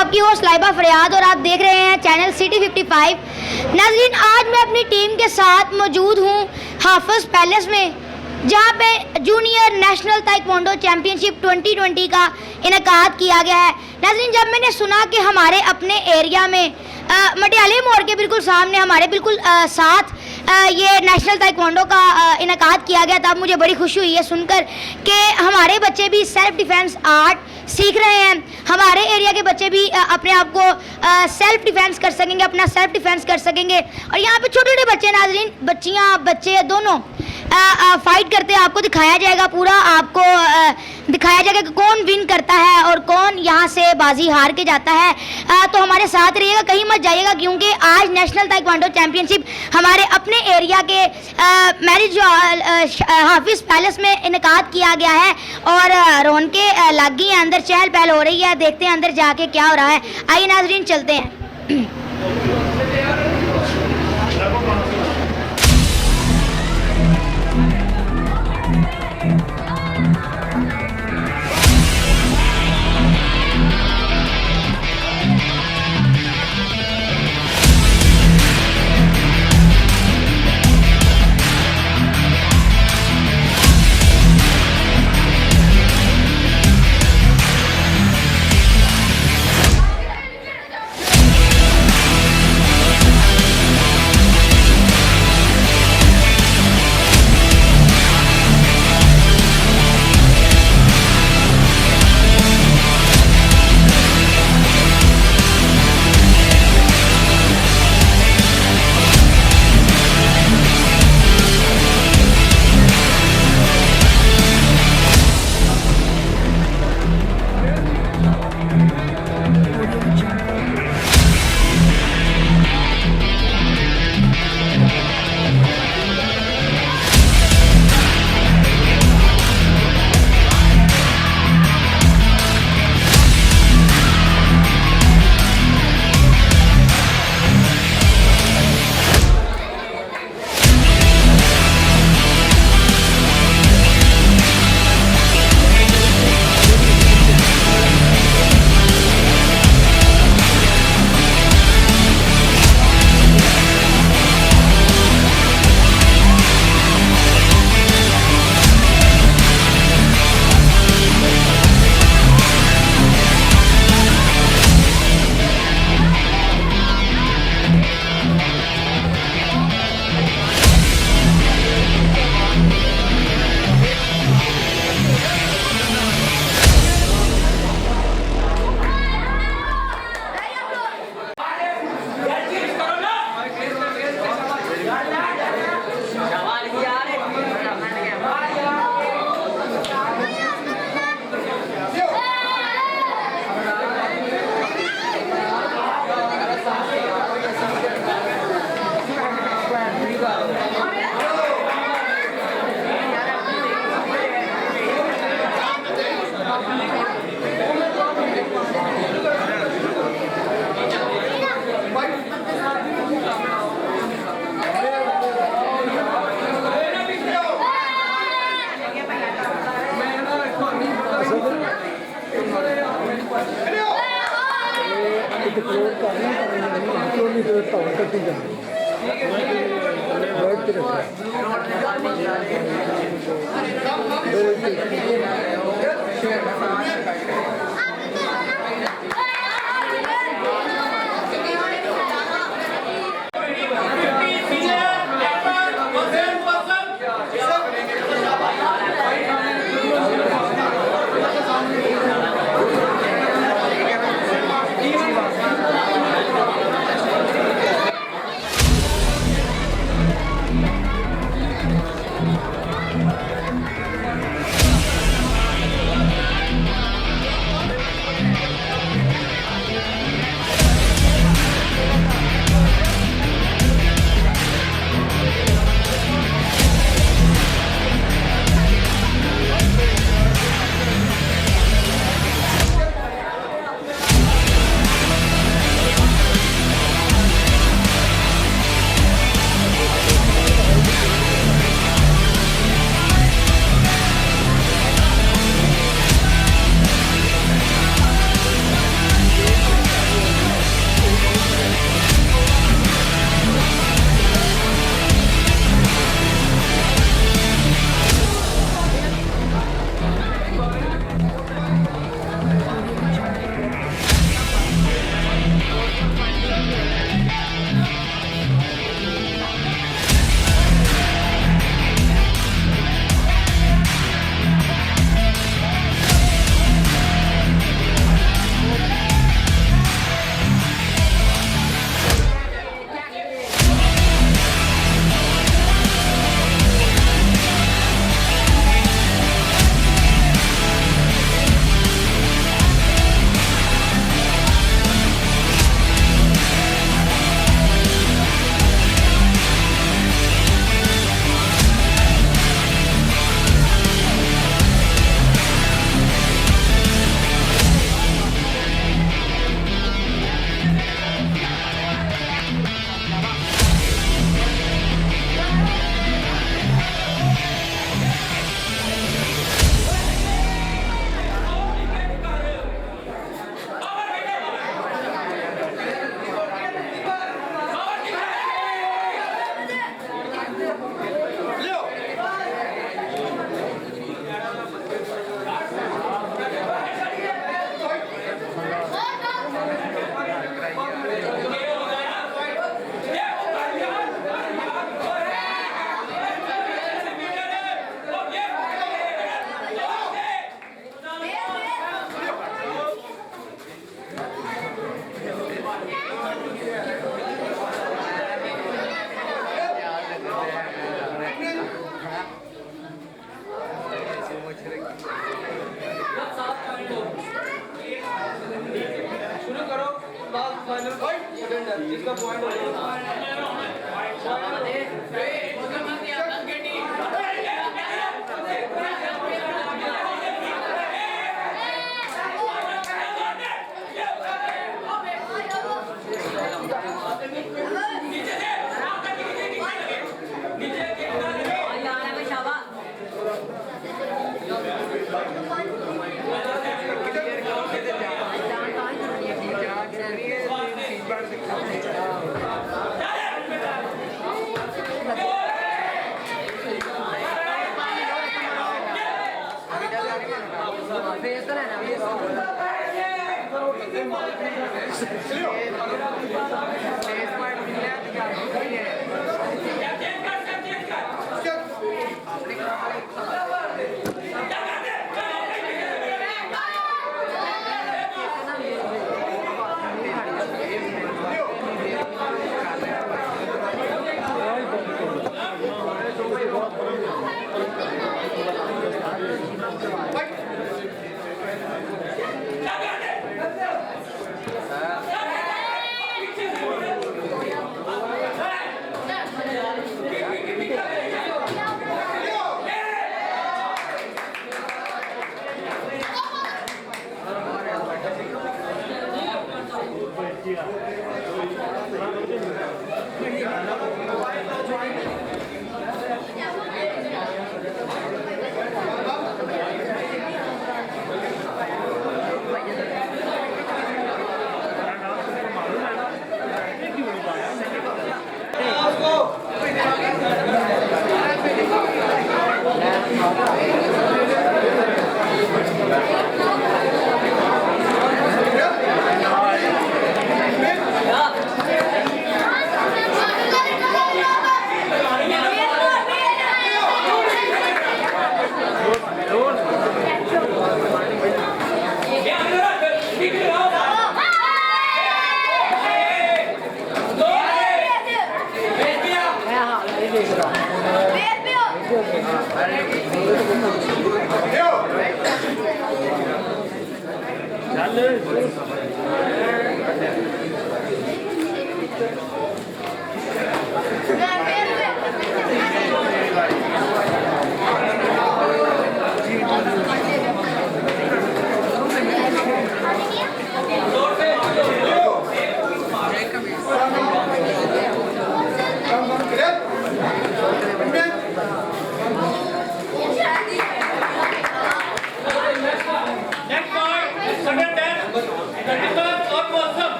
आपकी होस्ट लाइबा फरियाद और आप देख रहे हैं चैनल सिटी 55। नाज़रीन, आज मैं अपनी टीम के साथ मौजूद हूँ हाफिज़ पैलेस में, जहाँ पे जूनियर नेशनल ताइक्वांडो चैम्पियनशिप 2020 का इनेकाद किया गया है। नाज़रीन, जब मैंने सुना कि हमारे अपने एरिया में मटियाले मोड़ के बिल्कुल सामने हमारे बिल्कुल साथ ये नेशनल ताइक्वांडो का इनेकाद किया गया, तब मुझे बड़ी खुशी हुई है सुनकर कि हमारे बच्चे भी सेल्फ डिफेंस आर्ट सीख रहे हैं। हमारे एरिया के बच्चे भी अपने आप को सेल्फ डिफेंस कर सकेंगे, अपना सेल्फ डिफेंस कर सकेंगे। और यहाँ पे छोटे छोटे बच्चे, नाज़रीन, बच्चियाँ बच्चे दोनों फाइट करते हैं। आपको दिखाया जाएगा, पूरा आपको दिखाया जाएगा कि कौन विन करता है और कौन यहाँ से बाजी हार के जाता है। तो हमारे साथ रहिएगा, कहीं मत जाइएगा, क्योंकि आज नेशनल ताइक्वांडो चैम्पियनशिप हमारे अपने एरिया के मैरिज हाफिज़ पैलेस में इनेकाद किया गया है और रौनकें लग गई हैं, अंदर चहल पहल हो रही है। देखते हैं अंदर जाके क्या हो रहा है। आइए नाज़रीन, चलते हैं।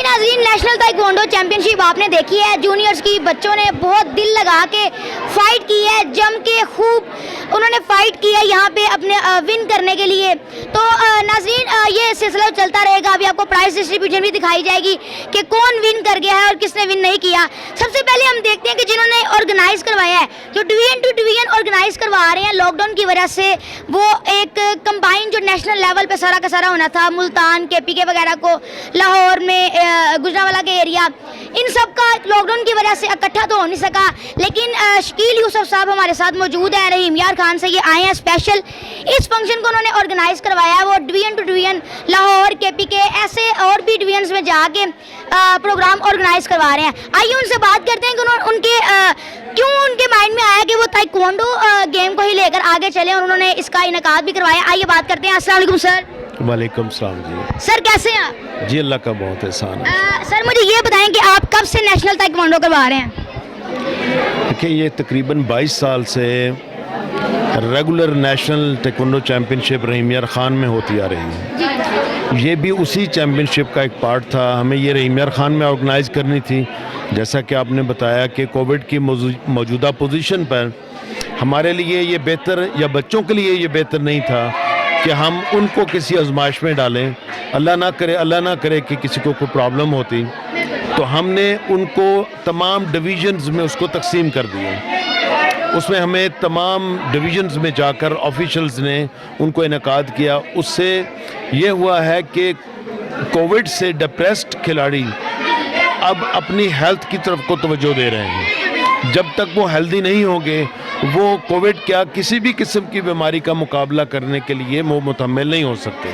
नाज़रीन, नेशनल ताइक्वांडो चैंपियनशिप आपने देखी है। जूनियर्स की बच्चों ने बहुत दिल लगा के फाइट की है, जम के खूब उन्होंने फाइट की है यहाँ पे अपने विन करने के लिए। तो नाज़रीन, ये सिलसिला चलता रहेगा। अभी आपको प्राइस डिस्ट्रीब्यूशन भी दिखाई जाएगी कि कौन विन कर गया है और किसने विन नहीं किया। सबसे पहले हम देखते हैं कि जिन्होंने ऑर्गेनाइज करवाया है, जो डिवीजन टू डिवीजन ऑर्गेनाइज करवा रहे हैं लॉकडाउन की वजह से, वो एक कंबाइन जो नेशनल लेवल पे सारा का सारा होना था, मुल्तान KPK वगैरह को, लाहौर में गुजरांवाला के एरिया, इन सब का लॉकडाउन की वजह से इकट्ठा तो हो नहीं सका। लेकिन शकील यूसुफ साहब हमारे साथ मौजूद हैं, रहीम यार खान से ये आए हैं स्पेशल। इस फंक्शन को उन्होंने ऑर्गेनाइज करवाया है। वो division to division Lahore KPK ऐसे और भी डिवीजन्स में जाके प्रोग्राम ऑर्गेनाइज करवा रहे हैं। आइए उनसे बात करते हैं कि उनके क्यों उनके माइंड में आया कि वो ताइक्वांडो गेम को ही लेकर आगे चले और उन्होंने इसका इनेकाद भी करवाया। आइए बात करते हैं। अस्सलाम वालेकुम सर। वालेकुम सलाम जी। सर कैसे हैं आप? जी अल्लाह का बहुत एहसान है। सर मुझे ये बताएं कि आप कब से नेशनल ताइक्वांडो करवा रहे हैं? देखिए, ये तकरीबन 22 साल से रेगुलर नेशनल ताइक्वांडो चैम्पियनशिप रहीम यार खान में होती आ रही है। ये भी उसी चैम्पियनशिप का एक पार्ट था। हमें ये रहीम यार खान में ऑर्गेनाइज़ करनी थी। जैसा कि आपने बताया कि कोविड की मौजूदा पोजीशन पर हमारे लिए ये बेहतर, या बच्चों के लिए ये बेहतर नहीं था कि हम उनको किसी आजमाइश में डालें। अल्लाह ना करे कि किसी को कोई प्रॉब्लम होती, तो हमने उनको तमाम डिवीजन्स में उसको तकसीम कर दिया। उसमें हमें तमाम डिवीजन्स में जाकर ऑफिशियल्स ने उनको इनेकाद किया। उससे ये हुआ है कि कोविड से डिप्रेस्ड खिलाड़ी अब अपनी हेल्थ की तरफ को तवज्जो दे रहे हैं। जब तक वो हेल्दी नहीं होंगे वो कोविड क्या किसी भी किस्म की बीमारी का मुकाबला करने के लिए वो मुतहम्मिल नहीं हो सकते।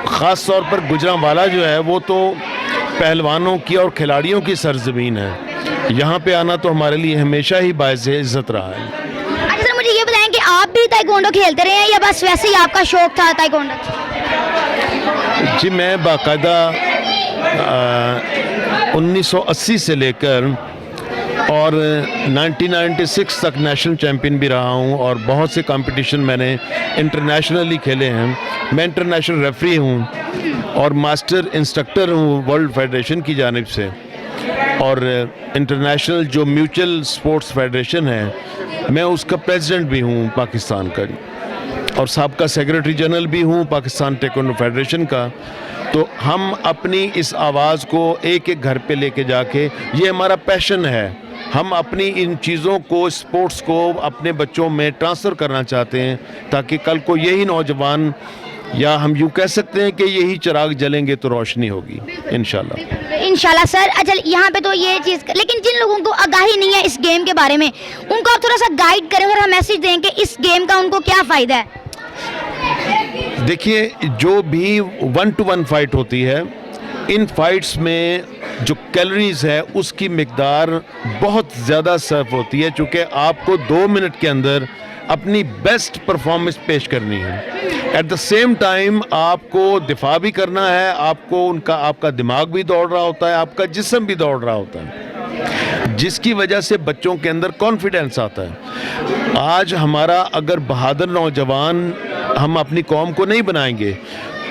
ख़ास तौर पर गुजरांवाला जो है वो तो पहलवानों की और खिलाड़ियों की सरजमीन है। यहाँ पे आना तो हमारे लिए हमेशा ही बायस इज़्ज़त रहा है। अच्छा सर, मुझे ये बताएं कि आप भी ताइक्वांडो खेलते रहे हैं या बस वैसे ही आपका शौक था ताइक्वांडो? जी, मैं बाकायदा 1980 से लेकर और 1996 तक नेशनल चैम्पियन भी रहा हूँ और बहुत से कंपटीशन मैंने इंटरनेशनली खेले हैं। मैं इंटरनेशनल रेफरी हूँ और मास्टर इंस्ट्रक्टर हूँ वर्ल्ड फेडरेशन की जानिब से, और इंटरनेशनल जो म्यूचुअल स्पोर्ट्स फेडरेशन है मैं उसका प्रेसिडेंट भी हूँ पाकिस्तान का, और साबका सेक्रेटरी जनरल भी हूँ पाकिस्तान ताइक्वांडो फेडरेशन का। तो हम अपनी इस आवाज़ को एक एक घर पे लेके जाके, ये हमारा पैशन है, हम अपनी इन चीज़ों को, स्पोर्ट्स को अपने बच्चों में ट्रांसफ़र करना चाहते हैं ताकि कल को यही नौजवान, या हम यूँ कह सकते हैं कि यही चिराग जलेंगे तो रोशनी होगी इंशाल्लाह सर। अच्छा, यहाँ पे तो ये चीज़, लेकिन जिन लोगों को आगाही नहीं है इस गेम के बारे में, उनको आप थोड़ा सा गाइड करें और मैसेज दें कि इस गेम का उनको क्या फ़ायदा है। देखिए, जो भी 1-to-1 फाइट होती है, इन फाइट्स में जो कैलोरीज है उसकी मिकदार बहुत ज़्यादा सर्व होती है, चूँकि आपको 2 मिनट के अंदर अपनी बेस्ट परफॉर्मेंस पेश करनी है। एट द सेम टाइम आपको दिफा भी करना है, आपका दिमाग भी दौड़ रहा होता है, आपका जिस्म भी दौड़ रहा होता है, जिसकी वजह से बच्चों के अंदर कॉन्फिडेंस आता है। आज हमारा अगर बहादुर नौजवान हम अपनी कौम को नहीं बनाएंगे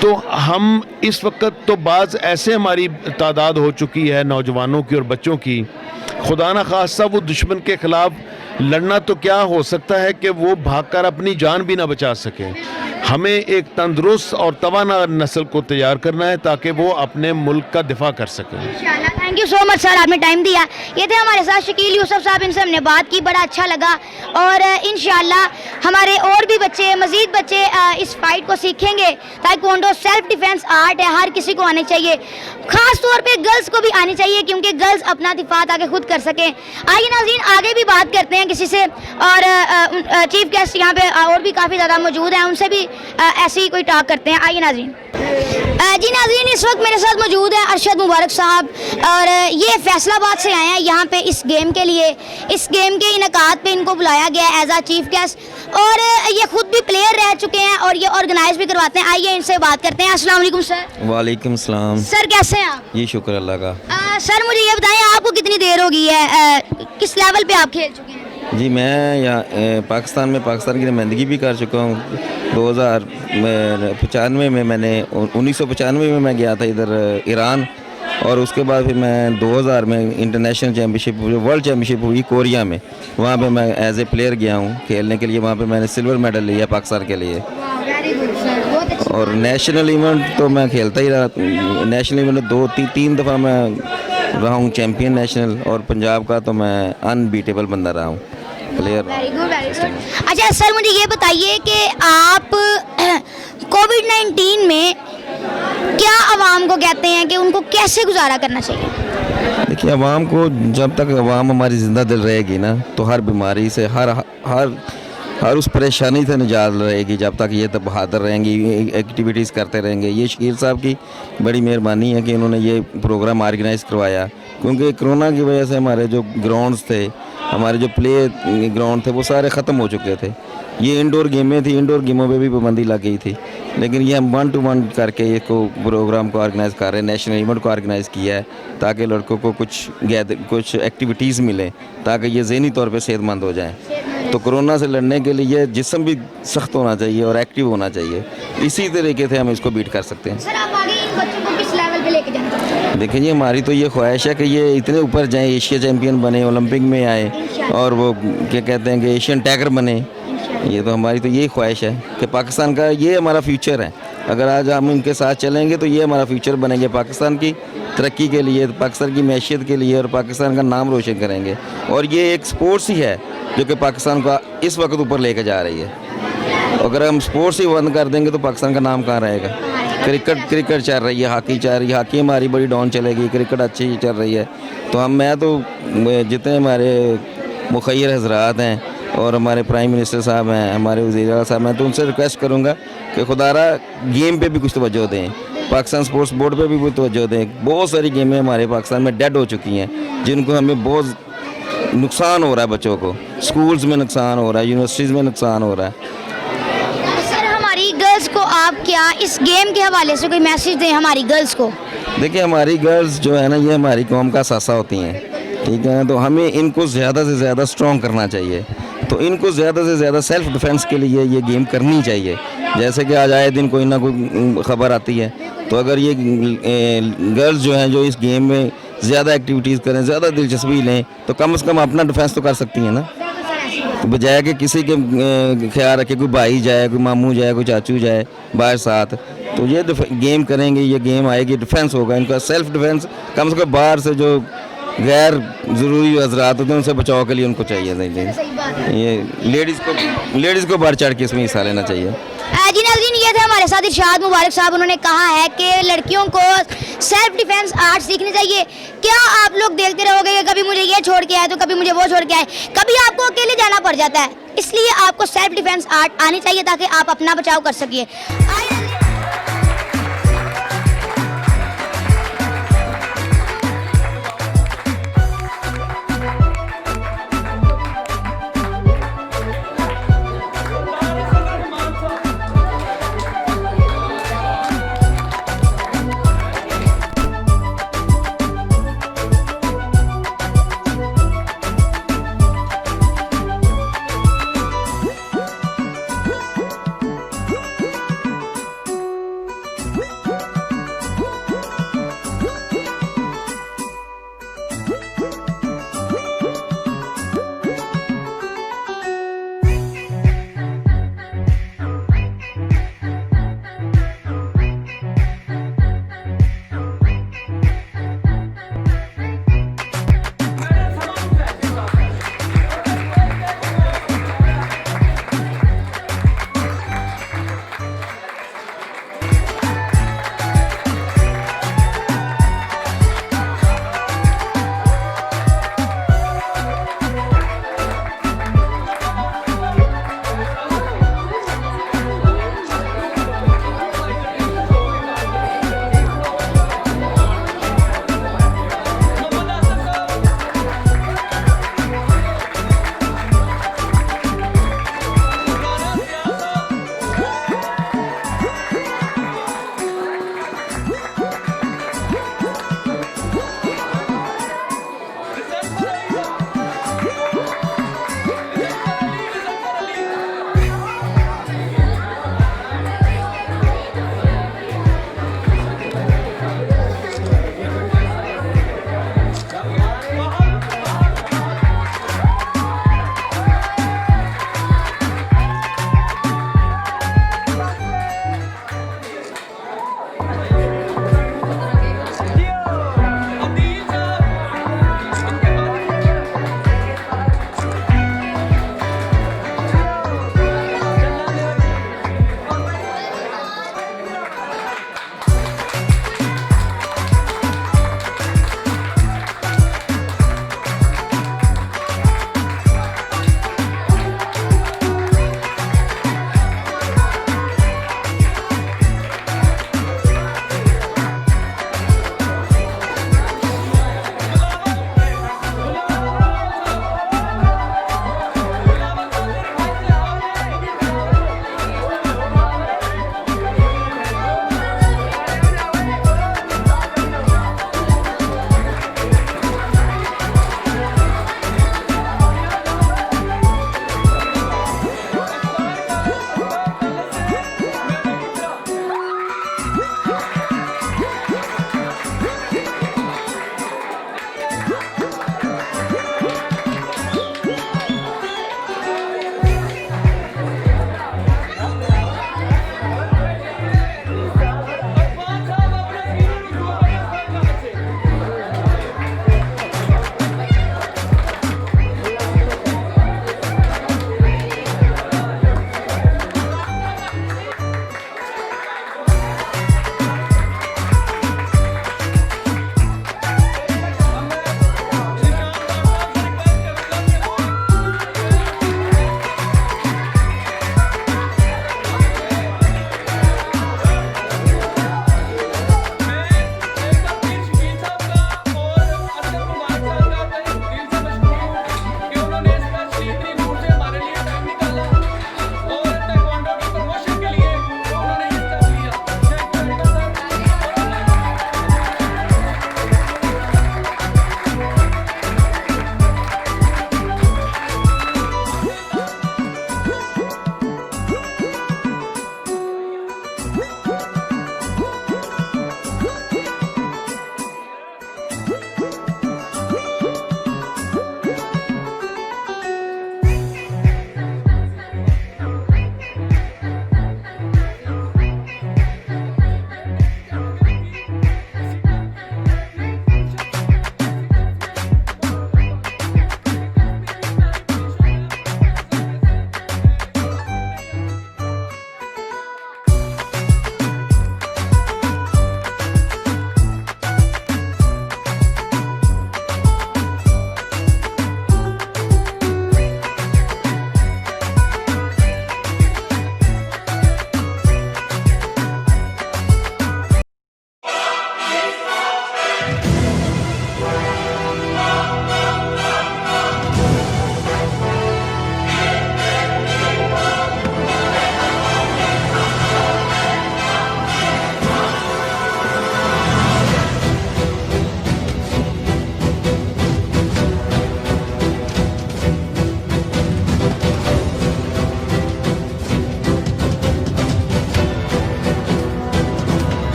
तो हम इस वक्त तो बाज़ ऐसे हमारी तादाद हो चुकी है नौजवानों की और बच्चों की, खुदा न खास्ता वो दुश्मन के ख़िलाफ़ लड़ना तो क्या हो सकता है कि वो भागकर अपनी जान भी ना बचा सके। हमें एक तंदुरुस्त और तवाना नस्ल को तैयार करना है ताकि वो अपने मुल्क का दिफा कर सकें। Thank you so much sir, आपने टाइम दिया। ये थे हमारे साथ शकील यूसुफ साहब, इनसे हमने बात की, बड़ा अच्छा लगा। और इंशाल्लाह हमारे और भी बच्चे, मज़ीद बच्चे इस फाइट को सीखेंगे। ताइक्वांडो सेल्फ डिफेंस आर्ट है, हर किसी को आनी चाहिए, ख़ास तौर पे गर्ल्स को भी आनी चाहिए, क्योंकि गर्ल्स अपना दिफा ताकि खुद कर सकें। आइए नाज़रीन, आगे भी बात करते हैं किसी से, और चीफ गेस्ट यहाँ पे और भी काफ़ी ज़्यादा मौजूद हैं, उनसे भी ऐसे ही कोई टॉक करते हैं। आइए नाज़रीन। जी नाज़रीन, इस वक्त मेरे साथ मौजूद हैं अरशद मुबारक साहब, और ये फैसलाबाद से आए हैं यहाँ पे इस गेम के लिए। इस गेम के इनकाद पे इनको बुलाया गया है एज आ चीफ गेस्ट, और ये खुद भी प्लेयर रह चुके हैं और ये ऑर्गेनाइज भी करवाते हैं। आइए इनसे बात करते हैं। अस्सलाम वालेकुम सर। वालेकुम सलाम। सर कैसे हैं आप? जी शुक्र अल्लाह का। सर मुझे ये बताएं, आपको कितनी देर हो गई है, किस लेवल पे आप खेल चुके हैं? जी मैं यहाँ पाकिस्तान की नुमाइंदगी भी कर चुका हूँ। 1995 में मैंने 1995 में मैं गया था इधर ईरान, और उसके बाद फिर मैं 2000 में इंटरनेशनल चैम्पियनशिप, वर्ल्ड चैम्पियनशिप हुई कोरिया में, वहाँ पे मैं एज ए प्लेयर गया हूँ खेलने के लिए। वहाँ पे मैंने सिल्वर मेडल लिया पाकिस्तान के लिए। और नेशनल इवेंट तो मैं खेलता ही रहा, नेशनल इवेंट 2-3 दफ़ा मैं रहा हूँ चैम्पियन नेशनल, और पंजाब का तो मैं अनबीटेबल बंदा रहा हूँ प्लेयर। Very good. अच्छा सर, मुझे ये बताइए कि आप कोविड-19 में क्या आवाम को कहते हैं कि उनको कैसे गुजारा करना चाहिए? देखिए, आवाम को, जब तक आवाम हमारी ज़िंदा दिल रहेगी ना, तो हर बीमारी से, हर उस परेशानी से निजात रहेगी। जब तक ये तो बहादुर रहेंगी, एक्टिविटीज़ करते रहेंगे। ये शकील साहब की बड़ी मेहरबानी है कि उन्होंने ये प्रोग्राम ऑर्गेनाइज़ करवाया, क्योंकि कोरोना की वजह से हमारे जो ग्राउंड्स थे, हमारे जो प्ले ग्राउंड थे, वो सारे ख़त्म हो चुके थे। ये इंडोर गेमें थी, इंडोर गेमों पे भी पाबंदी लग गई थी, लेकिन ये हम 1-to-1 करके इसको प्रोग्राम को ऑर्गेनाइज़ कर रहे हैं, नेशनल इवेंट को ऑर्गेनाइज़ किया है ताकि लड़कों को कुछ एक्टिविटीज़ मिलें ताकि ये ज़हनी तौर पे सेहतमंद हो जाएं। तो कोरोना से लड़ने के लिए जिस्म भी सख्त होना चाहिए और एक्टिव होना चाहिए। इसी तरीके से हम इसको बीट कर सकते हैं। सर आप आगे इन बच्चों को किस लेवल पे लेके जाना चाहते हैं? देखिए जी, हमारी तो ये ख्वाहिश है कि ये इतने ऊपर जाएं, एशिया चैम्पियन बने, ओलंपिक में आए, और वो क्या कहते हैं कि एशियन टैगर बने। ये तो हमारी तो यही ख्वाहिश है कि पाकिस्तान का ये हमारा फ्यूचर है। अगर आज हम इनके साथ चलेंगे तो ये हमारा फ्यूचर बनेंगे, पाकिस्तान की तरक्की के लिए, पाकिस्तान की मैशियत के लिए, और पाकिस्तान का नाम रोशन करेंगे। और ये एक स्पोर्ट्स ही है जो कि पाकिस्तान को इस वक्त ऊपर लेकर जा रही है। अगर हम स्पोर्ट्स ही बंद कर देंगे तो पाकिस्तान का नाम कहाँ रहेगा? क्रिकेट चल रही है, हॉकी चल रही है, हॉकी हमारी बड़ी डाउन चलेगी, क्रिकेट अच्छी चल रही है। तो मैं तो जितने हमारे मुखैर हजरात हैं और हमारे प्राइम मिनिस्टर साहब हैं, हमारे वज़ीर आला साहब हैं, तो उनसे रिक्वेस्ट करूँगा कि खुदारा गेम पे भी कुछ तवज्जो दें, पाकिस्तान स्पोर्ट्स बोर्ड पे भी कुछ तवज्जो दें। बहुत सारी गेमें हमारे पाकिस्तान में डेड हो चुकी हैं जिनको हमें बहुत नुकसान हो रहा है, बच्चों को स्कूल्स में नुकसान हो रहा है, यूनिवर्सिटीज़ में नुकसान हो रहा है। सर हमारी गर्ल्स को आप क्या इस गेम के हवाले से कोई मैसेज दें हमारी गर्ल्स को? देखिए हमारी गर्ल्स जो है ना, ये हमारी कौम का सासा होती हैं, ठीक है, तो हमें इनको ज़्यादा से ज़्यादा स्ट्रॉन्ग करना चाहिए। तो इनको ज़्यादा से ज़्यादा सेल्फ डिफेंस के लिए ये गेम करनी चाहिए। जैसे कि आज आए दिन कोई ना कोई ख़बर आती है, तो अगर ये गर्ल्स जो हैं जो इस गेम में ज़्यादा एक्टिविटीज़ करें, ज़्यादा दिलचस्पी लें, तो कम से कम अपना डिफेंस तो कर सकती हैं ना। तो बजाय कि किसी के ख्याल रखे, कोई भाई जाए, कोई मामू जाए, कोई चाचू जाए बाहर साथ, तो ये गेम करेंगे, ये गेम आएगी, डिफेंस होगा इनका, सेल्फ डिफेंस। कम से कम बाहर से जो गैर ज़रूरी हजरात होते हैं उनसे बचाव के लिए उनको चाहिए ये लेडीज़ को बढ़ चढ़ के इसमें हिस्सा लेना चाहिए। जी नाज़रीन, ये थे हमारे साथ इरशाद मुबारक साहब। उन्होंने कहा है कि लड़कियों को सेल्फ डिफेंस आर्ट सीखनी चाहिए। क्या आप लोग देखते रहोगे कि कभी मुझे ये छोड़ के आए तो कभी मुझे वो छोड़ के आए, कभी आपको अकेले जाना पड़ जाता है, इसलिए आपको सेल्फ डिफेंस आर्ट आनी चाहिए ताकि आप अपना बचाव कर सकिए।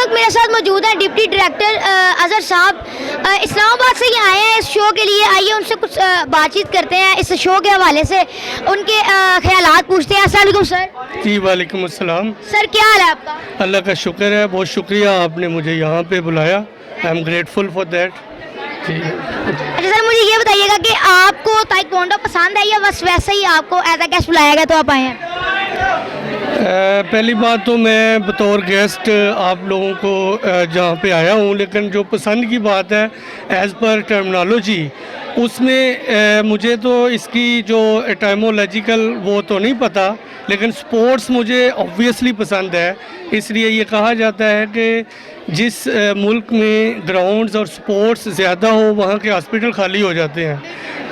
वक्त मेरे साथ मौजूद हैं डिप्टी डायरेक्टर अजहर साहब। इस्लामाबाद से ही आए हैं इस शो के लिए। आइए उनसे कुछ बातचीत करते हैं इस शो के हवाले से, उनके ख्यालात पूछते हैं। अस्सलाम वालेकुम सर। जी वालेकुम अस्सलाम। सर क्या हाल है आपका? अल्लाह का शुक्र है, बहुत शुक्रिया आपने मुझे यहाँ पे बुलाया। I am grateful for that. जी अच्छा सर, मुझे ये बताइएगा कि आपको ताइक्वांडो पसंद है या बस वैसे ही आपको एज अ गेस्ट बुलाया गया तो आप आए हैं? पहली बात तो मैं बतौर गेस्ट आप लोगों को जहाँ पे आया हूँ, लेकिन जो पसंद की बात है एज़ पर टर्मिनोलॉजी उसमें मुझे तो इसकी जो एटाइमोलॉजिकल वो तो नहीं पता, लेकिन स्पोर्ट्स मुझे ऑब्वियसली पसंद है। इसलिए ये कहा जाता है कि जिस मुल्क में ग्राउंड्स और स्पोर्ट्स ज़्यादा हो वहाँ के हॉस्पिटल खाली हो जाते हैं,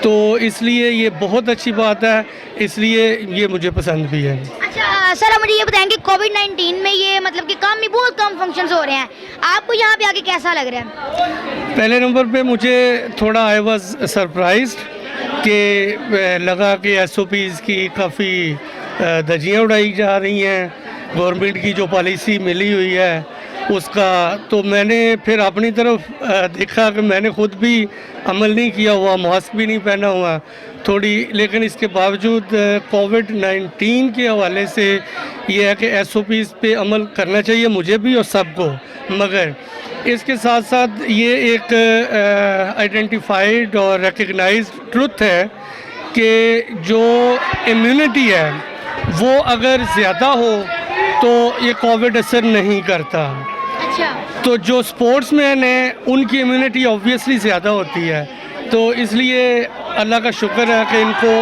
तो इसलिए ये बहुत अच्छी बात है, इसलिए ये मुझे पसंद भी है। अच्छा सर, आप मुझे ये बताएंगे कोविड-19 में ये मतलब कि बहुत कम फंक्शंस हो रहे हैं, आपको यहाँ पे आके कैसा लग रहा है? पहले नंबर पे मुझे थोड़ा आई वाज सरप्राइज्ड कि लगा कि एसओपीज़ की काफ़ी धज्जियाँ उड़ाई जा रही हैं, गवर्नमेंट की जो पॉलिसी मिली हुई है उसका। तो मैंने फिर अपनी तरफ देखा कि मैंने खुद भी अमल नहीं किया हुआ, मास्क भी नहीं पहना हुआ थोड़ी, लेकिन इसके बावजूद कोविड-19 के हवाले से ये है कि एसओपीज़ पे अमल करना चाहिए मुझे भी और सबको, मगर इसके साथ साथ ये एक आइडेंटिफाइड और रिकग्नाइज्ड ट्रुथ है कि जो इम्यूनिटी है वो अगर ज़्यादा हो तो ये कोविड असर नहीं करता। अच्छा, तो जो स्पोर्ट्समैन हैं उनकी इम्यूनिटी ऑब्वियसली ज़्यादा होती है, तो इसलिए अल्लाह का शुक्र है कि इनको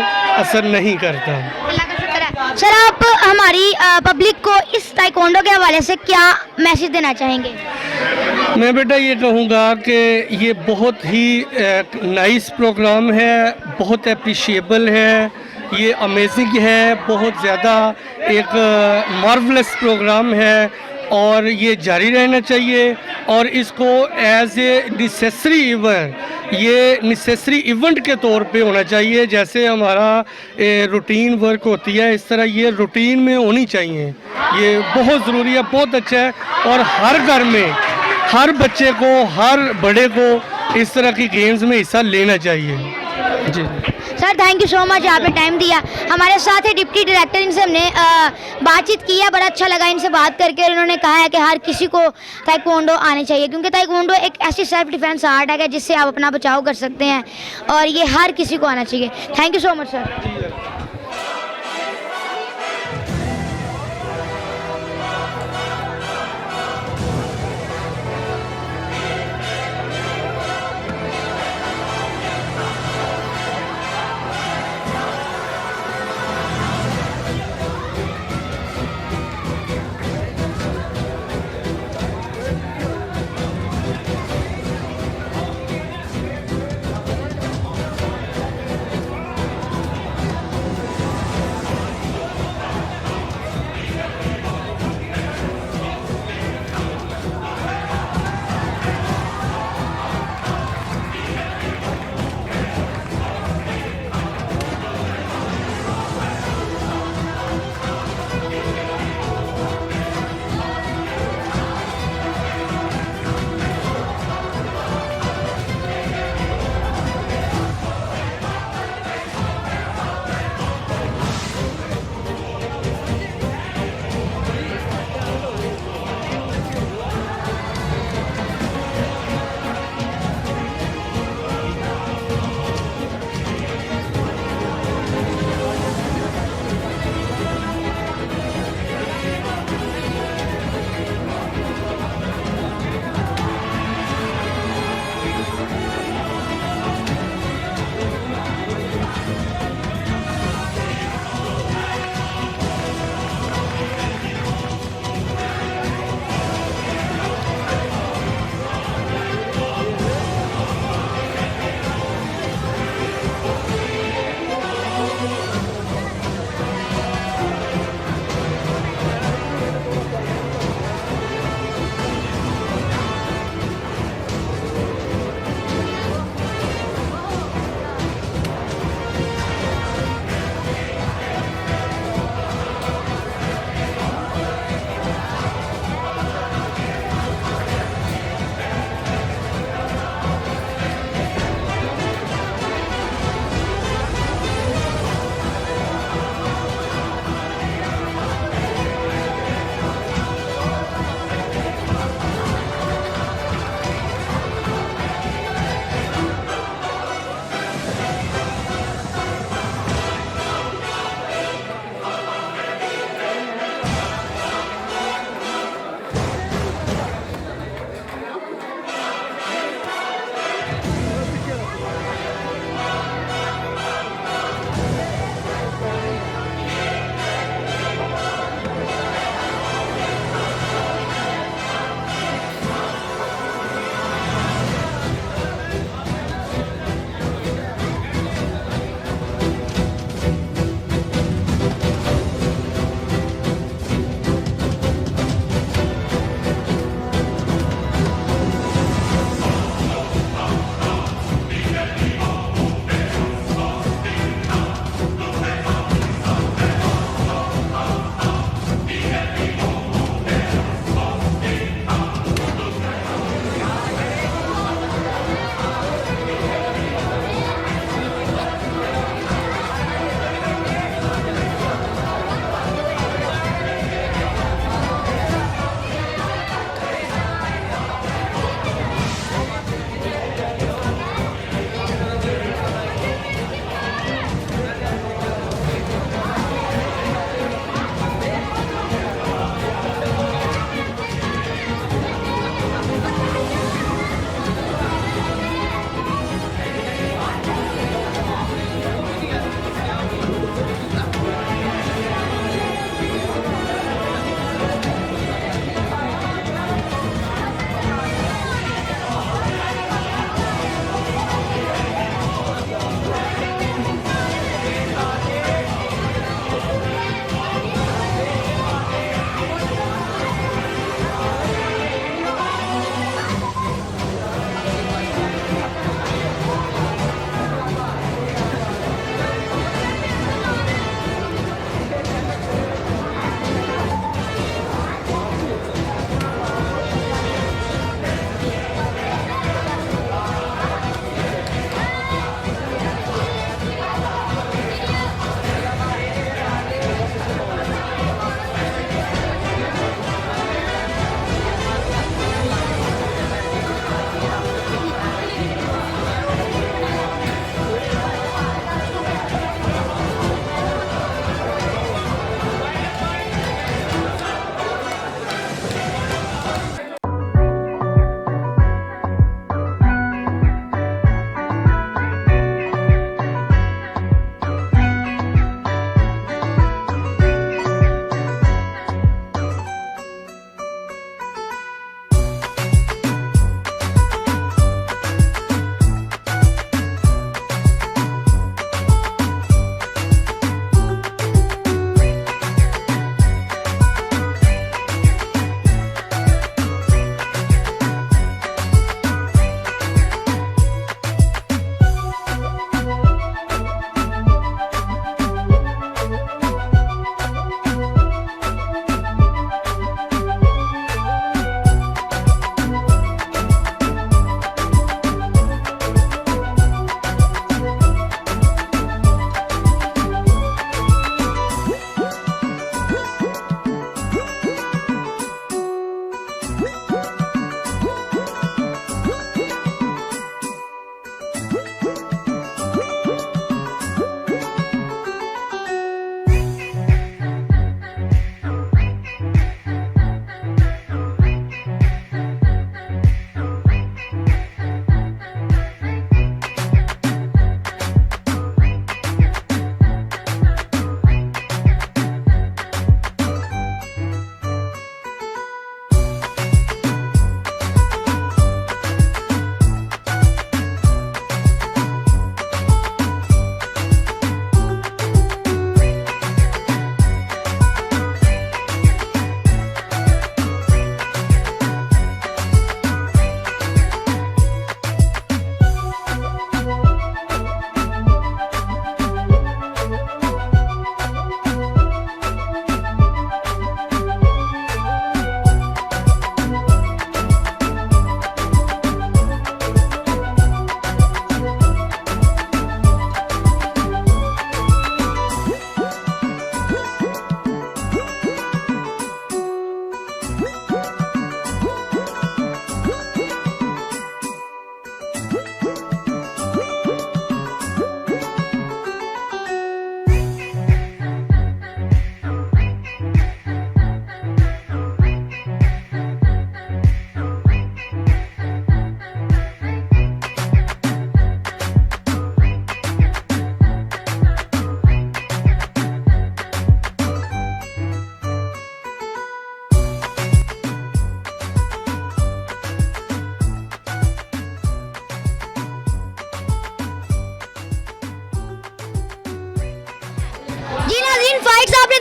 असर नहीं करता। अल्लाह का शुक्र है। सर, आप हमारी पब्लिक को इस ताइक्वांडो के हवाले से क्या मैसेज देना चाहेंगे? मैं बेटा ये कहूँगा कि ये बहुत ही नाइस प्रोग्राम है, बहुत अप्रिशिएबल है, ये अमेजिंग है, बहुत ज़्यादा एक मार्वलस प्रोग्राम है और ये जारी रहना चाहिए। और इसको एज ए नेसेसरी इवेंट, ये नेसेसरी इवेंट के तौर पे होना चाहिए। जैसे हमारा रूटीन वर्क होती है, इस तरह ये रूटीन में होनी चाहिए। ये बहुत ज़रूरी है, बहुत अच्छा है, और हर घर में हर बच्चे को, हर बड़े को इस तरह की गेम्स में हिस्सा लेना चाहिए। जी sir, thank you so much, आपने टाइम दिया। हमारे साथ है डिप्टी डायरेक्टर, इनसे हमने बातचीत की है, बड़ा अच्छा लगा इनसे बात करके। उन्होंने कहा है कि हर किसी को ताइक्वांडो आनी चाहिए, क्योंकि ताइक्वांडो एक ऐसी सेल्फ डिफेंस आर्ट है जिससे आप अपना बचाव कर सकते हैं, और ये हर किसी को आना चाहिए। Thank you so much sir.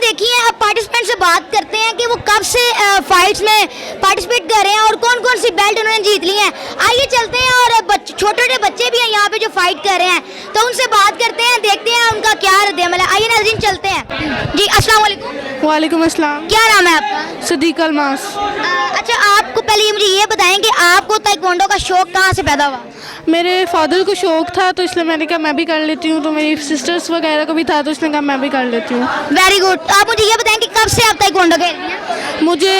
देखी है। अब पार्टिसिपेंट से बात करते हैं कि वो कब से फाइट्स में पार्टिसिपेट कर रहे हैं और कौन कौन सी बेल्ट उन्होंने जीत ली हैं। आइए चलते हैं और छोटे छोटे बच्चे भी हैं यहाँ पे जो फाइट कर रहे हैं, तो उनसे बात करते हैं, देखते हैं उनका क्या रद्द-ए-अमल है। आइए नाज़रीन चलते हैं जी। अस्सलाम वालेकुम। वालेकुम अस्सलाम। क्या नाम है आपका? सदीक अलमास। अच्छा, आपको पहले ये मुझे ये बताएं कि आपको ताइक्वांडो का शौक कहाँ से पैदा हुआ? मेरे फादर को शौक था तो इसलिए मैंने कहा मैं भी कर लेती हूँ, तो मेरी सिस्टर्स वगैरह को भी था तो उसने कहा मैं भी कर लेती हूँ। Very good. तो आप मुझे ये बताएं कि कब से आप ताइक्वांडो खेल रही हैं? मुझे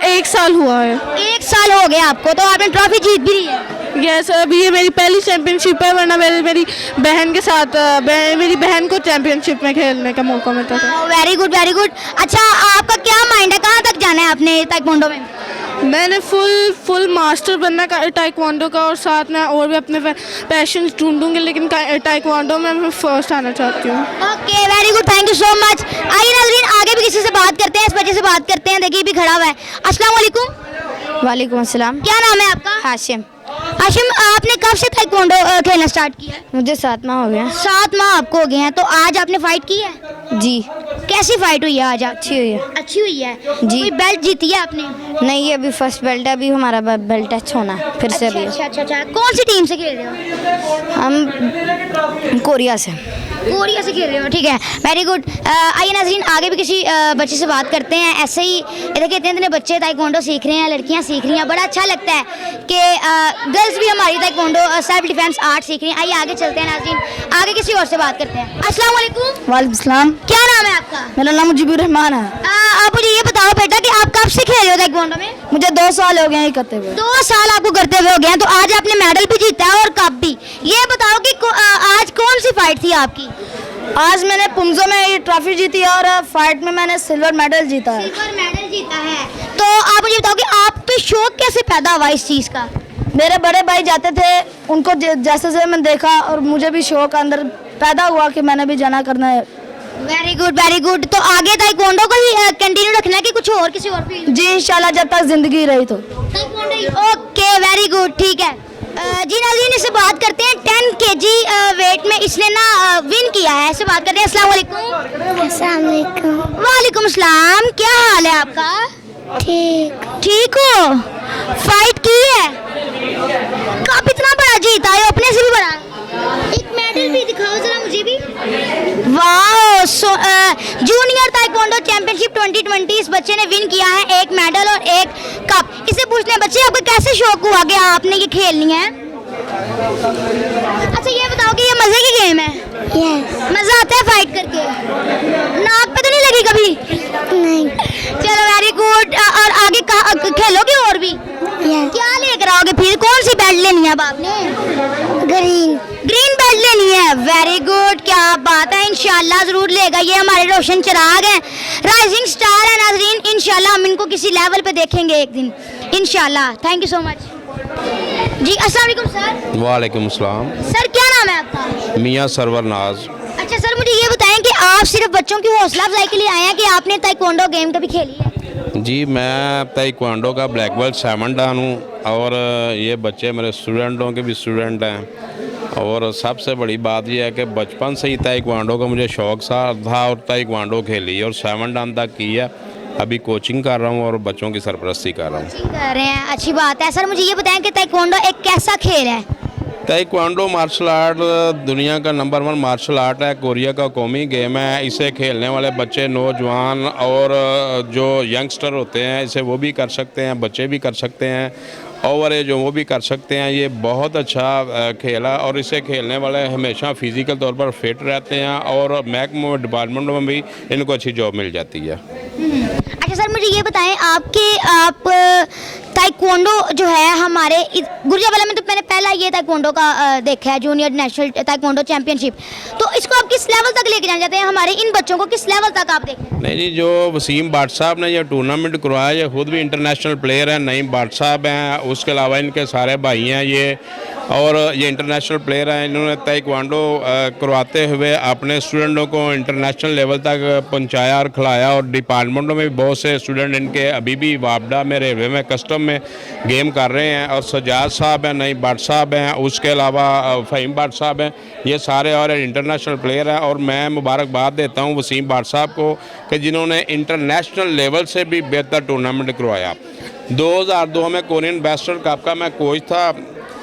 1 साल हुआ है। 1 साल हो गया आपको, तो आपने ट्रॉफी जीत भी ली है? यस, अभी ये मेरी पहली चैंपियनशिप है, वरना मेरी बहन के साथ मेरी बहन को चैंपियनशिप में खेलने का मौका मिलता था। Very good very good. अच्छा, आपका क्या माइंड है, कहाँ तक जाना है आपने ताइक्वांडो में? मैंने फुल मास्टर बनना का टाइक्वांडो का, और साथ में और भी अपने पैशन ढूंढूंगी, लेकिन टाइक्वांडो में मैं फर्स्ट आना चाहती हूँ। Okay, very good, thank you so much. आइए नाज़रीन आगे भी किसी से बात करते हैं, इस बच्चे से बात करते हैं। देखिए भी खड़ा हुआ है। अस्सलाम वालेकुम। वालेकुम अस्सलाम। क्या नाम है आपका? हाशिम। हाशिम, आपने कब से ताइक्वांडो खेलना स्टार्ट किया है? मुझे 7 माह हो गया। 7 माह आपको हो गए हैं, तो आज आपने फाइट की है? जी, कैसी फाइट हुई है आज? अच्छी हुई है। अच्छी हुई है जी। कोई बेल्ट जीती है आपने? नहीं, ये अभी फर्स्ट बेल्ट है, अभी हमारा बेल्ट टच होना है फिर से। अभी अच्छा अच्छा अच्छा। कौन सी टीम से खेल रहे हो? हम कोरिया से। कोरिया से खेल रहे हो, ठीक है, वेरी गुड। आइए नाज़रीन आगे भी किसी बच्चे से बात करते हैं। ऐसे ही ये देखिए इतने बच्चे ताइक्वांडो सीख रहे हैं, लड़कियां सीख रही हैं, बड़ा अच्छा लगता है कि गर्ल्स भी हमारी ताइक्वांडो सेल्फ डिफेंस आर्ट सीख रही हैं। आइए आगे चलते हैं नाज़रीन, आगे किसी और से बात करते हैं। अस्सलाम वालेकुम। वालेकुम सलाम। क्या नाम है आपका? मेरा नाम मुजीबुर रहमान है। आप मुझे ये बताओ बेटा कि आप कब से खेल रहे हो ताइक्वांडो में? मुझे 2 साल हो गए हैं ये करते हुए। 2 साल आपको करते हुए हो गए हैं, तो आज आपने मेडल भी जीता है और कप भी। ये बताओ कि आज कौन सी फाइट थी आपकी? आज मैंने पुमजो में ये ट्रॉफी जीती है और फाइट में मैंने सिल्वर मेडल जीता है। सिल्वर मेडल जीता है। तो आप मुझे बताओ कि आप पे शौक कैसे पैदा हुआ इस चीज़ का? मेरे बड़े भाई जाते थे, उनको जैसे जैसे मैं देखा और मुझे भी शौक अंदर पैदा हुआ कि मैंने भी जाना करना है। Very good very good. तो आगे ताइक्वांडो को ही कंटिन्यू रखना है कि कुछ और किसी और फील्ड? जी इंशाल्लाह, जब तक जिंदगी रही तो। ओके, वेरी गुड, ठीक है। जी नाज़रीन इससे बात करते हैं। 10 kg वेट में इसने ना विन किया है। इससे बात करते हैं। अस्सलाम वालेकुम। अस्सलाम वालेकुम। वालेकुम सलाम। क्या हाल है आपका? ठीक। ठीक हो? फाइट की है? कब इतना बड़ा जीता है? अपने से भी बड़ा? एक मेडल भी दिखाओ जरा मुझे भी। वाह, जूनियर ताइक्वांडो चैंपियनशिप 2020 इस बच्चे ने विन किया है, 1 मेडल और 1 कप। इसे पूछते हैं बच्चे आपको कैसे शौक हुआ कि आपने ये खेलनी है? अच्छा ये बताओ कि ये मजे की गेम है? यस। मजा आता है फाइट करके? नाक पे तो नहीं लगी कभी? नहीं। चलो वेरी गुड। और आगे खेलोगे और भी? यस। क्या लेकर आओगे फिर? कौन सी बेल्ट लेनी है अब आपने? ग्रीन। ग्रीन बेल्ट लेनी है, वेरी गुड, क्या बात है। इंशाल्लाह जरूर लेगा, ये हमारे रोशन चिराग हैं, राइजिंग स्टार है नाज़रीन। इंशाल्लाह हम इनको किसी लेवल पे देखेंगे एक दिन इंशाल्लाह। थैंक यू सो मच जी। अस्सलाम वालेकुम सर। वालेकुम सलाम। सर क्या नाम है आपका? मियाँ सरवर नाज। अच्छा सर, मुझे ये बताएं कि आप सिर्फ बच्चों की हौसला अफजाई के लिए आए हैं कि आपने ताइक्वांडो गेम कभी खेली है? जी मैं ताइक्वांडो का ब्लैक बेल्ट 7 डान हूँ और ये बच्चे मेरे स्टूडेंटों के भी स्टूडेंट हैं। और सबसे बड़ी बात यह है कि बचपन से ही ताइक्वांडो का मुझे शौक सा था और ताइक्वांडो खेली और 7 डान तक की है। अभी कोचिंग कर रहा हूँ और बच्चों की सरपरस्ती कर रहा हूँ। कर रहे हैं, अच्छी बात है। सर मुझे ये बताएं कि ताइक्वांडो एक कैसा खेल है? ताइक्वांडो मार्शल आर्ट दुनिया का नंबर 1 मार्शल आर्ट है, कोरिया का कौमी गेम है। इसे खेलने वाले बच्चे, नौजवान और जो यंगस्टर होते हैं इसे वो भी कर सकते हैं, बच्चे भी कर सकते हैं, ओवर एज वो भी कर सकते हैं। ये बहुत अच्छा खेल है और इसे खेलने वाले हमेशा फिज़िकल तौर पर फिट रहते हैं और महकमे डिपार्टमेंट में भी इनको अच्छी जॉब मिल जाती है। अच्छा सर मुझे ये बताएं आप ताइक्वांडो जो है हमारे गुरजावाला में, तो मैंने पहला ये ताइक्वांडो का देखा है जूनियर नेशनल ताइक्वांडो चैंपियनशिप, तो इसको आप किस लेवल तक लेके जाना चाहते हैं? हमारे इन बच्चों को किस लेवल तक आप देखें? नहीं जी, जो वसीम भाट साहब ने ये टूर्नामेंट करवाया, ये खुद भी इंटरनेशनल प्लेयर हैं। नईम भाट साहब हैं, उसके अलावा इनके सारे भाई हैं ये, और ये इंटरनेशनल प्लेयर हैं। इन्होंने ताइक्वांडो करवाते हुए अपने स्टूडेंटों को इंटरनेशनल लेवल तक पहुंचाया और खिलाया, और डिपार्टमेंटों में भी बहुत से स्टूडेंट इनके अभी भी वापडा में, रेलवे में, कस्टम में गेम कर रहे हैं। और सजाद साहब हैं, नईम भट्ट साहब हैं, उसके अलावा फ़हीम भट्ट साहब हैं, ये सारे और इंटरनेशनल प्लेयर हैं। और मैं मुबारकबाद देता हूँ वसीम भट्ट साहब को कि जिन्होंने इंटरनेशनल लेवल से भी बेहतर टूर्नामेंट करवाया। 2002 में कोरियन बैस्टर कप का मैं कोच था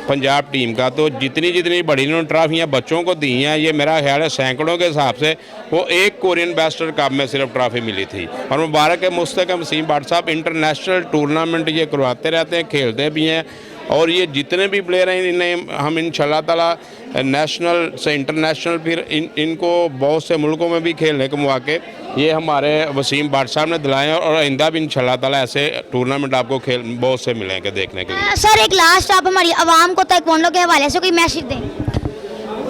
पंजाब टीम का, तो जितनी बड़ी इन्होंने ट्रॉफियाँ बच्चों को दी हैं, ये मेरा ख्याल है सैकड़ों के हिसाब से वो एक कोरियन बैस्टर कप में सिर्फ ट्रॉफी मिली थी। और मुबारक है मुस्तक़िल वसीम भट्ट साहब, इंटरनेशनल टूर्नामेंट ये करवाते रहते हैं, खेलते भी हैं। और ये जितने भी प्लेयर हैं इन्हें हम इंशाल्लाह ताला नेशनल से इंटरनेशनल फिर इनको बहुत से मुल्कों में भी खेलने के मौके ये हमारे वसीम भट्ट साहब ने दिलाए। और आइंदा भी इंशाल्लाह ताला ऐसे टूर्नामेंट आपको खेल बहुत से मिलेंगे देखने के लिए। सर एक लास्ट आप हमारी आवाम को ताइक्वांडो के हवाले से कोई मैसेज दें।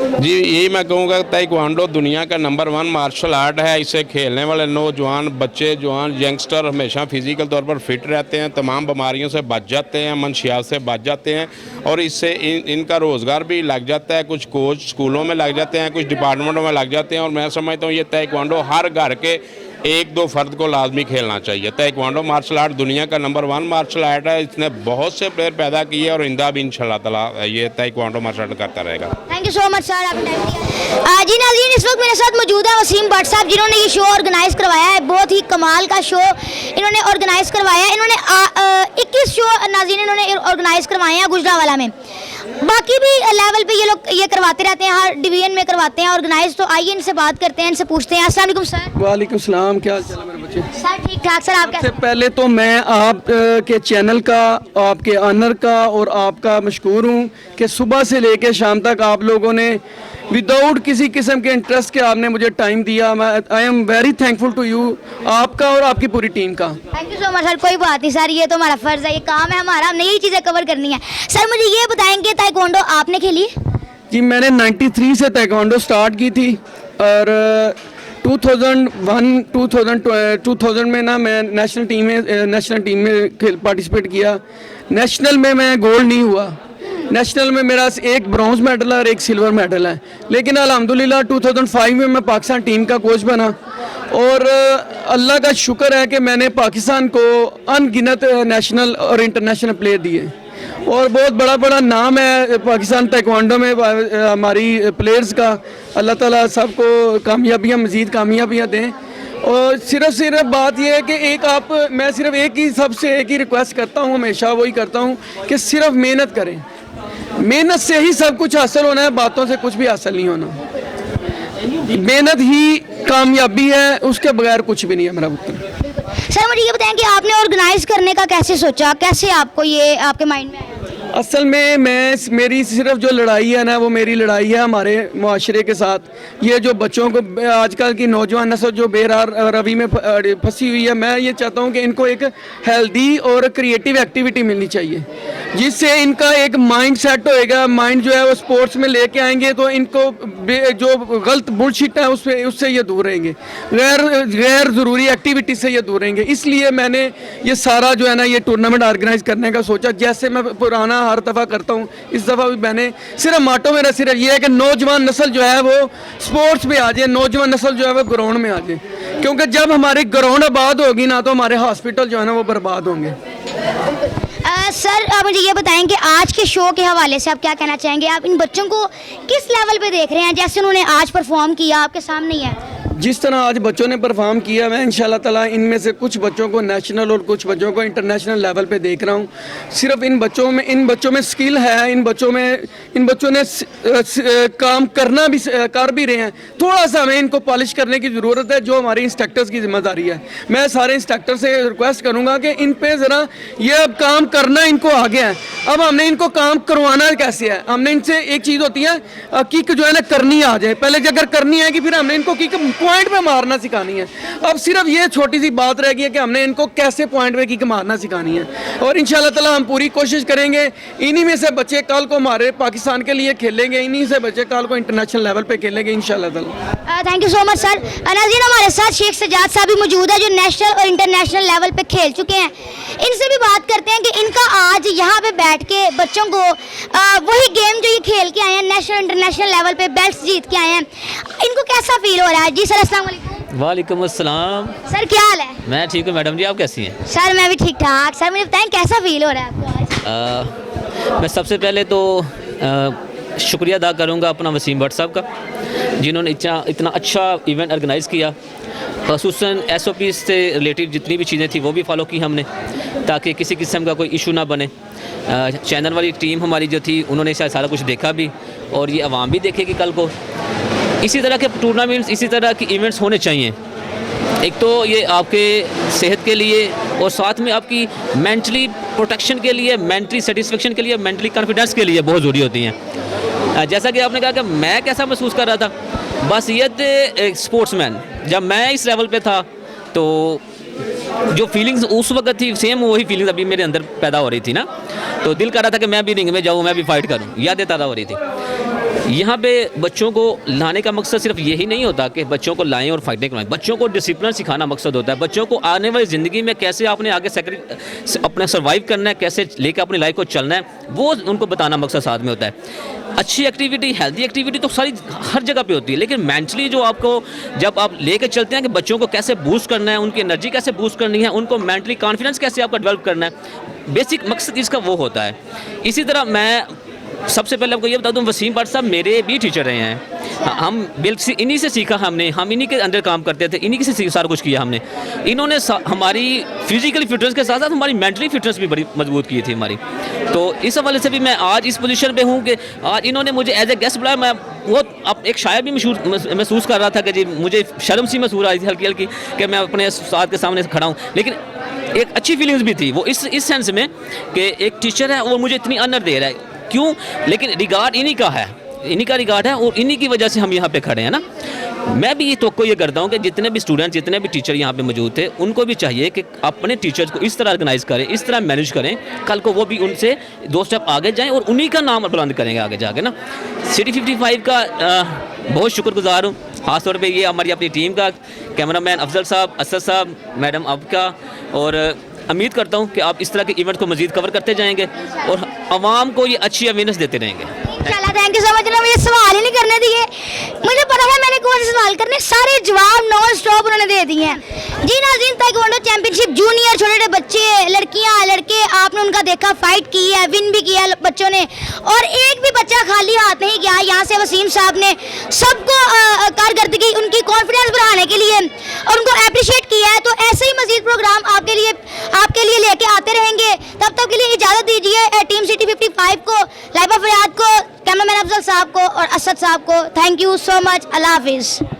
जी यही मैं कहूँगा ताइक्वांडो दुनिया का नंबर 1 मार्शल आर्ट है। इसे खेलने वाले नौजवान, बच्चे, जवान, यंगस्टर हमेशा फिज़िकल तौर पर फिट रहते हैं, तमाम बीमारियों से बच जाते हैं, मनशियात से बच जाते हैं। और इससे इनका रोज़गार भी लग जाता है, कुछ कोच स्कूलों में लग जाते हैं, कुछ डिपार्टमेंटों में लग जाते हैं। और मैं समझता हूँ ये ताइक्वांडो हर घर के 1-2 फर्द को लाजमी खेलना चाहिए। ताइक्वांडो मार्शल आर्ट दुनिया का नंबर 1 मार्शल आर्ट है। इसने बहुत से प्लेयर पैदा किए और आइंदा भी इंशाल्लाह ताला ये ताइक्वांडो मार्शल आर्ट करता रहेगा। Thank you so much sir, आपने टाइम दिया। जी नाज़रीन, इस वक्त मेरे साथ मौजूद है वसीम भट्ट साहब, जिन्होंने ये शो ऑर्गेनाइज़ करवाया है। बहुत ही कमाल का शो इन्होंने ऑर्गेनाइज़ करवाया है। इन्होंने 21 शो नाज़रीन इन्होंने ऑर्गेनाइज़ करवाए हैं गुजरांवाला में। बाकी भी लेवल पे ये लोग ये करवाते रहते हैं, हर डिवीज़न में करवाते हैं ऑर्गेनाइज। तो आइए इनसे बात करते हैं, इनसे पूछते हैं। अस्सलाम वालेकुम सर। वालेकुम सलाम, क्या हाल चाल है मेरे बच्चे? सर ठीक ठाक। सर आप सबसे कैसे? पहले तो मैं आप के चैनल का, आपके ऑनर का और आपका मशकूर हूँ कि सुबह से लेकर शाम तक आप लोगों ने विदाउट किसी किस्म के इंटरेस्ट के आपने मुझे टाइम दिया। I am very thankful to you, आपका और आपकी पूरी टीम का। Thank you so much sir. कोई बात नहीं सर, ये तो हमारा फ़र्ज़ है, ये काम है हमारा, हमने यही चीज़ें कवर करनी है। सर मुझे ये बताएंगे ताइक्वांडो आपने खेली? जी मैंने 93 से ताइक्वांडो स्टार्ट की थी और 2000 में ना मैं नेशनल टीम में पार्टिसिपेट किया। नेशनल में मैं गोल्ड नहीं हुआ। नेशनल में मेरा एक ब्रॉन्ज मेडल है और एक सिल्वर मेडल है। लेकिन अल्हम्दुलिल्लाह 2005 में मैं पाकिस्तान टीम का कोच बना और अल्लाह का शुक्र है कि मैंने पाकिस्तान को अनगिनत नेशनल और इंटरनेशनल प्लेयर दिए और बहुत बड़ा नाम है पाकिस्तान ताइक्वांडो में हमारी प्लेयर्स का। अल्लाह ताला सबको कामयाबियाँ, मज़ीद कामयाबियाँ दें। और सिर्फ बात यह है कि मैं सिर्फ एक ही रिक्वेस्ट करता हूँ, हमेशा वही करता हूँ कि सिर्फ मेहनत करें। मेहनत से ही सब कुछ हासिल होना है, बातों से कुछ भी हासिल नहीं होना। मेहनत ही कामयाबी है, उसके बगैर कुछ भी नहीं है मेरा पुत्र। सर मुझे ये बताएं कि आपने ऑर्गेनाइज करने का कैसे सोचा, कैसे आपको ये आपके माइंड में आया? असल में मेरी सिर्फ जो लड़ाई है ना, वो मेरी लड़ाई है हमारे माशरे के साथ। ये जो बच्चों को आजकल की नौजवान नस्ल जो बेरार रवि में फंसी हुई है, मैं ये चाहता हूँ कि इनको एक हेल्दी और क्रिएटिव एक्टिविटी मिलनी चाहिए, जिससे इनका एक माइंड सेट होएगा। माइंड जो है वो स्पोर्ट्स में लेके आएंगे तो इनको जो गलत बुलशिट है उससे ये दूर रहेंगे, गैर ज़रूरी एक्टिविटी से ये दूर रहेंगे। इसलिए मैंने ये सारा जो है ना ये टूर्नामेंट ऑर्गेनाइज करने का सोचा। जैसे मैं पुराना हर दफ़ा करता हूँ, इस दफ़ा भी मैंने सिर्फ माटो मेरा सिर्फ ये है कि नौजवान नस्ल जो है वो स्पोर्ट्स में आ जाए, नौजवान नस्ल जो है वो ग्राउंड में आ जाए। क्योंकि जब हमारी ग्राउंड आबाद होगी ना तो हमारे हॉस्पिटल जो है ना वो बर्बाद होंगे। सर आप मुझे ये बताएं कि आज के शो के हवाले से आप क्या कहना चाहेंगे? आप इन बच्चों को किस लेवल पे देख रहे हैं? जैसे उन्होंने आज परफॉर्म किया आपके सामने ही है, जिस तरह आज बच्चों ने परफॉर्म किया, मैं इंशाल्लाह ताला इनमें से कुछ बच्चों को नेशनल और कुछ बच्चों को इंटरनेशनल लेवल पे देख रहा हूँ। सिर्फ इन बच्चों में स्किल है, इन बच्चों ने काम कर भी रहे हैं। थोड़ा सा हमें इनको पॉलिश करने की ज़रूरत है, जो हमारे इंस्ट्रक्टर्स की जिम्मेदारी है। मैं सारे इंस्ट्रक्टर से रिक्वेस्ट करूँगा कि इन पे ज़रा ये अब काम करना इनको आ गया है। अब हमने इनको काम करवाना कैसे है, हमने इनसे एक चीज़ होती है किक जो है ना करनी आ जाए। पहले अगर करनी आएगी फिर हमने इनको किक पॉइंट पे मारना सिखानी है। अब सिर्फ ये छोटी सी बात रह गई है कि हमने इनको कैसे पॉइंट पे किक मारना सिखानी है। और इंशाल्लाह ताला हम पूरी कोशिश करेंगे। इन्हीं में से बच्चे कल को हमारे पाकिस्तान के लिए खेलेंगे, इन्हीं से बच्चे कल को इंटरनेशनल लेवल पे खेलेंगे इंशाल्लाह ताला। Thank you so much sir. नाज़रीन हमारे साथ शेख सजाद साहब भी मौजूद है, जो नेशनल और इंटरनेशनल लेवल पे खेल चुके हैं। इनसे भी बात करते हैं कि इनका आज यहाँ पे बैठ के बच्चों को वही गेम जो ये खेल के आए हैं, नेशनल इंटरनेशनल लेवल पे बेल्ट जीत के आए हैं, इनको कैसा फील हो रहा है? जी सर अस्सलाम वालेकुम। वालेकुम अस्सलाम। सर क्या हाल है? मैं ठीक हूँ मैडम जी, आप कैसी हैं? सर मैं भी ठीक ठाक। सर मुझे बताएं कैसा फील हो रहा है आपको आज? मैं सबसे पहले तो शुक्रिया अदा करूँगा अपना वसीम भट्ट साहब का, जिन्होंने इतना अच्छा इवेंट ऑर्गेनाइज़ किया। ख़ुसूसन SOP से रिलेटेड जितनी भी चीज़ें थी वो भी फॉलो की हमने, ताकि किसी किस्म का कोई इशू ना बने। चैनल वाली टीम हमारी जो थी उन्होंने शायद सारा कुछ देखा भी, और ये आवाम भी देखेगी कल को। इसी तरह के टूर्नामेंट्स, इसी तरह के इवेंट्स होने चाहिए। एक तो ये आपके सेहत के लिए और साथ में आपकी मेंटली प्रोटेक्शन के लिए, मेंटली सेटिस्फेक्शन के लिए, मेंटली कॉन्फिडेंस के लिए बहुत ज़रूरी होती हैं। जैसा कि आपने कहा कि मैं कैसा महसूस कर रहा था, बस ये थे स्पोर्ट्समैन। जब मैं इस लेवल पे था तो जो फीलिंग्स उस वक्त थी सेम वही फीलिंग्स अभी मेरे अंदर पैदा हो रही थी ना, तो दिल कर रहा था कि मैं भी रिंग में जाऊँ, मैं भी फाइट करूँ, यादें ताज़ा हो रही थी। यहाँ पे बच्चों को लाने का मकसद सिर्फ यही नहीं होता कि बच्चों को लाएं और फाइटिंग करवाएं, बच्चों को डिसिप्लिन सिखाना मकसद होता है। बच्चों को आने वाली ज़िंदगी में कैसे आपने आगे अपना सर्वाइव करना है, कैसे लेकर अपनी लाइफ को चलना है, वो उनको बताना मकसद साथ में होता है। अच्छी एक्टिविटी, हेल्दी एक्टिविटी तो सारी हर जगह पे होती है, लेकिन मेंटली जो आपको जब आप लेकर चलते हैं कि बच्चों को कैसे बूस्ट करना है, उनकी एनर्जी कैसे बूस्ट करनी है, उनको मेंटली कॉन्फिडेंस कैसे आपका डेवलप करना है, बेसिक मकसद इसका वो होता है। इसी तरह मैं सबसे पहले आपको ये बता दूं, वसीम भट्ट साहब मेरे भी टीचर रहे हैं। हम बिल्कुल इन्हीं से सीखा, हम इन्हीं के अंदर काम करते थे, इन्हीं से सारा कुछ किया हमने। इन्होंने हमारी फिजिकल फिटनेस के साथ साथ हमारी मेंटली फिटनेस भी बड़ी मजबूत की थी हमारी। तो इस हवाले से भी मैं आज इस पोजीशन पे हूँ कि आज इन्होंने मुझे एज ए गेस्ट बुलाया। मैं बहुत अब एक शायर भी महसूस कर रहा था कि जी मुझे शर्म सी महसूस आ रही थी हल्की हल्की कि मैं अपने उस्ताद के सामने खड़ा हूँ, लेकिन एक अच्छी फीलिंग्स भी थी वो इस सेंस में कि एक टीचर है वो मुझे इतनी ऑनर दे रहा है। क्यों? लेकिन रिगार्ड इन्हीं का है, इन्हीं का रिगार्ड है और इन्हीं की वजह से हम यहाँ पे खड़े हैं ना। मैं भी ये करता हूँ कि जितने भी स्टूडेंट, जितने भी टीचर यहाँ पे मौजूद थे, उनको भी चाहिए कि अपने टीचर्स को इस तरह ऑर्गेनाइज करें, इस तरह मैनेज करें, कल को वो भी उनसे 2 स्टेप आगे जाएं और उन्हीं का नाम बुलंद करेंगे आगे जाके ना। सिटी 55 का बहुत शुक्रगुजार हूँ, ख़ासतौर पर ये हमारी अपनी टीम का, कैमरामैन अफजल साहब, असद साहब, मैडम आपका, और उम्मीद करता हूँ कि आप इस तरह के इवेंट को मज़ीद कवर करते जाएंगे और आवाम को ये अच्छी अवेयरनेस देते रहेंगे। इंशाल्लाह। Thank you so much. मुझे सवाल ही नहीं करने दिए, मुझे पता है मैंने कौन से सवाल करने, सारे जवाब नॉन स्टॉप उन्होंने दे दिए हैं। जी नाज़रीन, ताइक्वांडो चैंपियनशिप जूनियर छोटे छोटे बच्चे, लड़कियां, लड़के, आपने उनका देखा, फाइट की है, विन भी किया बच्चों ने, और एक भी बच्चा खाली हाथ नहीं गया। यहाँ से वसीम साहब ने सबको कारकर्दगी, उनकी कॉन्फिडेंस बढ़ाने के लिए और उनको अप्रिशिएट किया है। तो ऐसे ही मजीद प्रोग्राम आपके लिए लेके आते रहेंगे। तब तक के लिए इजाज़त दीजिए टीम सिटी 55 को, लाइबा फरियाद को, कैमरामैन अफजल साहब को और असद साहब को। Thank you so much. अल्लाह हाफिज़।